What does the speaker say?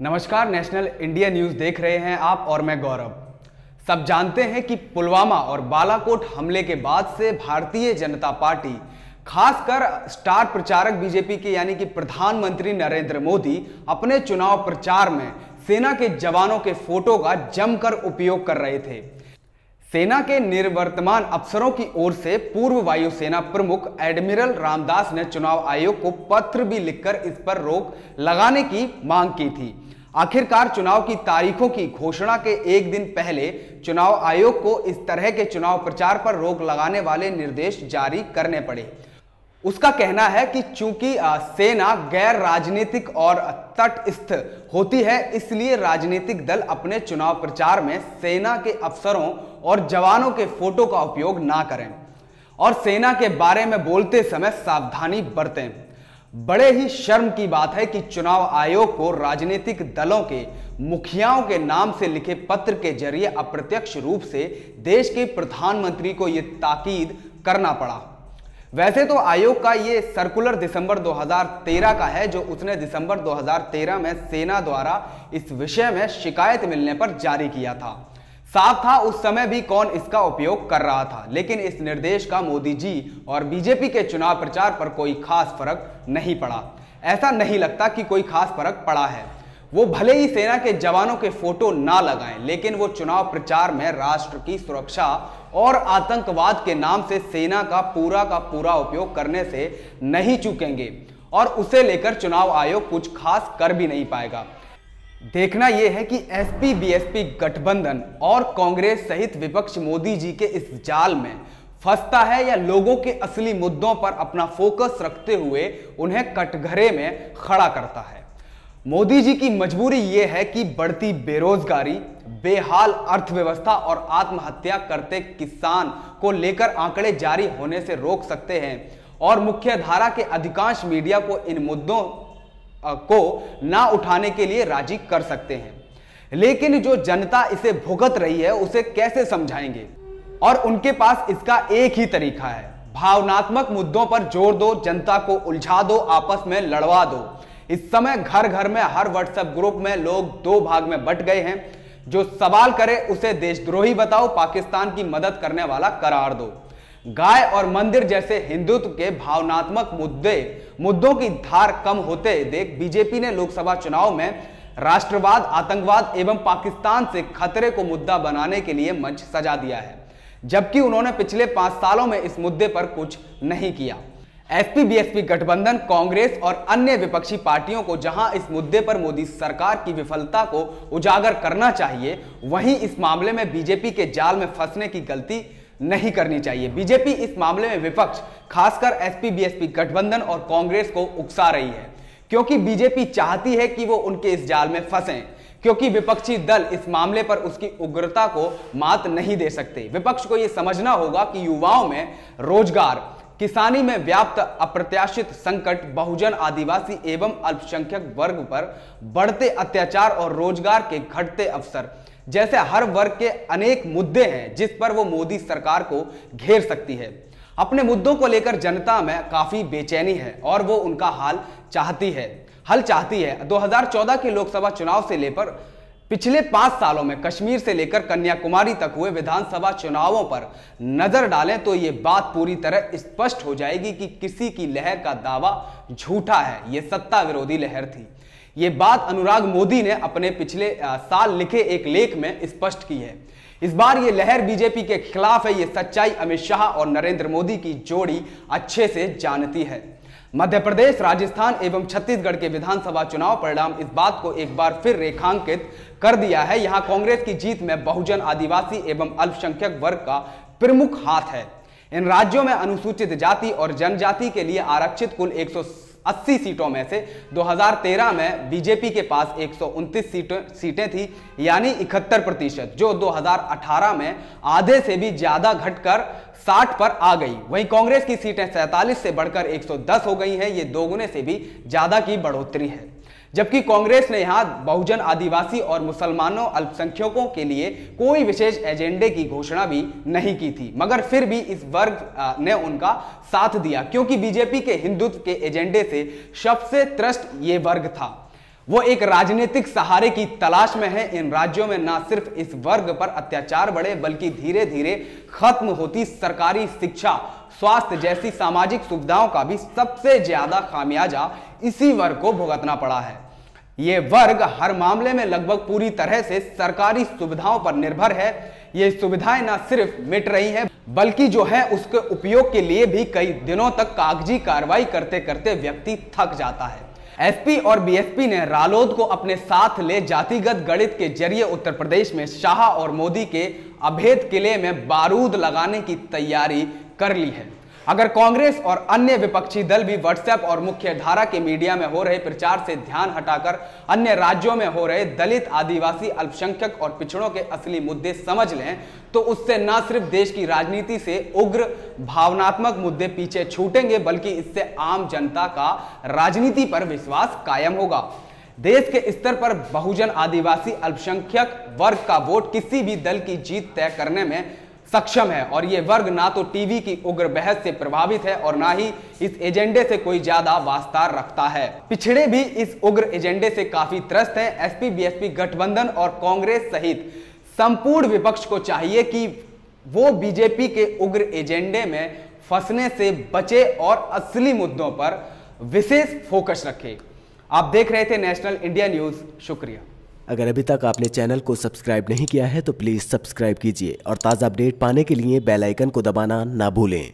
नमस्कार, national India news देख रहे हैं आप और मैं गौरव। सब जानते हैं कि पुलवामा और बालाकोट हमले के बाद से भारतीय जनता पार्टी, खासकर स्टार प्रचारक बीजेपी के यानी कि प्रधानमंत्री नरेंद्र मोदी अपने चुनाव प्रचार में सेना के जवानों के फोटो का जमकर उपयोग कर रहे थे। सेना के निवर्तमान अफसरों की ओर से पूर्व वायुसेना प्रमुख एडमिरल रामदास ने चुनाव आयोग को पत्र भी लिखकर इस पर रोक लगाने की मांग की थी। आखिरकार चुनाव की तारीखों की घोषणा के एक दिन पहले चुनाव आयोग को इस तरह के चुनाव प्रचार पर रोक लगाने वाले निर्देश जारी करने पड़े। उसका कहना है कि चूंकि सेना गैर राजनीतिक और तटस्थ होती है, इसलिए राजनीतिक दल अपने चुनाव प्रचार में सेना के अफसरों और जवानों के फोटो का उपयोग ना करें और सेना के बारे में बोलते समय सावधानी बरतें। बड़े ही शर्म की बात है कि चुनाव आयोग को राजनीतिक दलों के मुखियाओं के नाम से लिखे पत्र के जरिए अप्रत्यक्ष रूप से देश के प्रधानमंत्री को यह ताकीद करना पड़ा। वैसे तो आयोग का ये सर्कुलर दिसंबर 2013 का है, जो उसने दिसंबर 2013 में सेना द्वारा इस विषय में शिकायत मिलने पर जारी किया था। साफ था उस समय भी कौन इसका उपयोग कर रहा था, लेकिन इस निर्देश का मोदी जी और बीजेपी के चुनाव प्रचार पर कोई खास फर्क नहीं पड़ा। ऐसा नहीं लगता कि कोई खास फर्क पड़ा है। वो भले ही सेना के जवानों के फोटो ना लगाएं, लेकिन वो चुनाव प्रचार में राष्ट्र की सुरक्षा और आतंकवाद के नाम से सेना का पूरा उपयोग करने से नहीं चूकेंगे और उसे लेकर चुनाव आयोग कुछ खास कर भी नहीं पाएगा। देखना यह है कि एसपी बीएसपी गठबंधन और कांग्रेस सहित विपक्ष मोदी जी के इस जाल में फंसता है या लोगों के असली मुद्दों पर अपना फोकस रखते हुए उन्हें कटघरे में खड़ा करता है। मोदी जी की मजबूरी यह है कि बढ़ती बेरोजगारी, बेहाल अर्थव्यवस्था और आत्महत्या करते किसान को लेकर आंकड़े जारी होने से रोक सकते हैं और मुख्य धारा के अधिकांश मीडिया को इन मुद्दों को ना उठाने के लिए राजी कर सकते हैं। लेकिन जो जनता इसे भुगत रही है उसे कैसे समझाएंगे? और उनके पास इसका एक ही तरीका है, भावनात्मक मुद्दों पर जोर दो, जनता को उलझा दो, आपस में लड़वा दो। इस समय घर घर में हर व्हाट्सएप ग्रुप में लोग दो भाग में बंट गए हैं। जो सवाल करे उसे देशद्रोही बताओ, पाकिस्तान की मदद करने वाला करार दो। गाय और मंदिर जैसे हिंदुत्व के भावनात्मक मुद्दों की धार कम होते देख बीजेपी ने लोकसभा चुनाव में राष्ट्रवाद, आतंकवाद एवं पाकिस्तान से खतरे को मुद्दा बनाने के लिए मंच सजा दिया है, जबकि उन्होंने पिछले 5 सालों में इस मुद्दे पर कुछ नहीं किया। एसपी बीएसपी गठबंधन, कांग्रेस और अन्य विपक्षी पार्टियों को जहां इस मुद्दे पर मोदी सरकार की विफलता को उजागर करना चाहिए, वहीं इस मामले में बीजेपी के जाल में फंसने की गलती नहीं करनी चाहिए। बीजेपी इस मामले में विपक्ष, खासकर एसपी बीएसपी गठबंधन और कांग्रेस को उकसा रही है, क्योंकि बीजेपी चाहती है कि वो उनके इस जाल में फंसें, क्योंकि विपक्षी दल इस मामले पर उसकी उग्रता को मात नहीं दे सकते। विपक्ष को यह समझना होगा कि युवाओं में रोजगार, किसानी में व्याप्त अप्रत्याशित संकट, बहुजन, आदिवासी एवं अल्पसंख्यक वर्ग पर बढ़ते अत्याचार और रोजगार के घटते अवसर जैसे हर वर्ग के अनेक मुद्दे हैं जिस पर वो मोदी सरकार को घेर सकती है। अपने मुद्दों को लेकर जनता में काफी बेचैनी है और वो उनका हल चाहती है। 2014 के लोकसभा चुनाव से लेकर पिछले 5 सालों में कश्मीर से लेकर कन्याकुमारी तक हुए विधानसभा चुनावों पर नजर डालें तो ये बात पूरी तरह स्पष्ट हो जाएगी कि किसी की लहर का दावा झूठा है, ये सत्ता विरोधी लहर थी। ये बात अनुराग मोदी ने अपने पिछले साल लिखे एक लेख में स्पष्ट की है। इस बार ये लहर बीजेपी के खिलाफ है। ये सच्चाई अमित शाह और नरेंद्र मोदी की जोड़ी अच्छे से जानती है। मध्य प्रदेश, राजस्थान एवं छत्तीसगढ़ के विधानसभा चुनाव परिणाम इस बात को एक बार फिर रेखांकित कर दिया है। यहाँ कांग्रेस की जीत में बहुजन, आदिवासी एवं अल्पसंख्यक वर्ग का प्रमुख हाथ है। इन राज्यों में अनुसूचित जाति और जनजाति के लिए आरक्षित कुल 180 सीटों में से 2013 में बीजेपी के पास 129 सीटें थी, यानी 71%, जो 2018 में आधे से भी ज्यादा घटकर 60 पर आ गई। वहीं कांग्रेस की सीटें 47 से बढ़कर 110 हो गई हैं। ये दोगुने से भी ज्यादा की बढ़ोतरी है। जबकि कांग्रेस ने यहां बहुजन, आदिवासी और मुसलमानों, अल्पसंख्यकों के लिए कोई विशेष एजेंडे की घोषणा भी नहीं की थी, मगर फिर भी इस वर्ग ने उनका साथ दिया, क्योंकि बीजेपी के हिंदुत्व के एजेंडे से सबसे त्रस्त ये वर्ग था। वो एक राजनीतिक सहारे की तलाश में है। इन राज्यों में न सिर्फ इस वर्ग पर अत्याचार बढ़े, बल्कि धीरे धीरे खत्म होती सरकारी शिक्षा, स्वास्थ्य जैसी सामाजिक सुविधाओं का भी सबसे ज्यादा खामियाजा इसी वर्ग को भुगतना पड़ा है। ये वर्ग हर मामले में लगभग पूरी तरह से सरकारी सुविधाओं पर निर्भर है। ये सुविधाएं न सिर्फ मिट रही हैं, बल्कि जो है उसके उपयोग के लिए भी कई दिनों तक कागजी कार्रवाई करते करते व्यक्ति थक जाता है। एसपी और बीएसपी ने रालोद को अपने साथ ले जातिगत गणित के जरिए उत्तर प्रदेश में शाह और मोदी के अभेद किले में बारूद लगाने की तैयारी कर ली है। अगर कांग्रेस और अन्य विपक्षी दल भी व्हाट्सएप और मुख्य धारा के मीडिया में हो रहे प्रचार से ध्यान हटाकर अन्य राज्यों में हो रहे दलित, आदिवासी, अल्पसंख्यक और पिछड़ों के असली मुद्दे समझ लें, तो उससे न सिर्फ देश की राजनीति से उग्र भावनात्मक मुद्दे पीछे छूटेंगे, बल्कि इससे आम जनता का राजनीति पर विश्वास कायम होगा। देश के स्तर पर बहुजन, आदिवासी, अल्पसंख्यक वर्ग का वोट किसी भी दल की जीत तय करने में सक्षम है, और ये वर्ग ना तो टीवी की उग्र बहस से प्रभावित है और ना ही इस एजेंडे से कोई ज्यादा वास्ता रखता है। पिछड़े भी इस उग्र एजेंडे से काफी त्रस्त हैं। एसपी बीएसपी गठबंधन और कांग्रेस सहित संपूर्ण विपक्ष को चाहिए कि वो बीजेपी के उग्र एजेंडे में फंसने से बचे और असली मुद्दों पर विशेष फोकस रखे। आप देख रहे थे नेशनल इंडिया न्यूज। शुक्रिया। अगर अभी तक आपने चैनल को सब्सक्राइब नहीं किया है तो प्लीज़ सब्सक्राइब कीजिए और ताज़ा अपडेट पाने के लिए बेल आइकन को दबाना ना भूलें।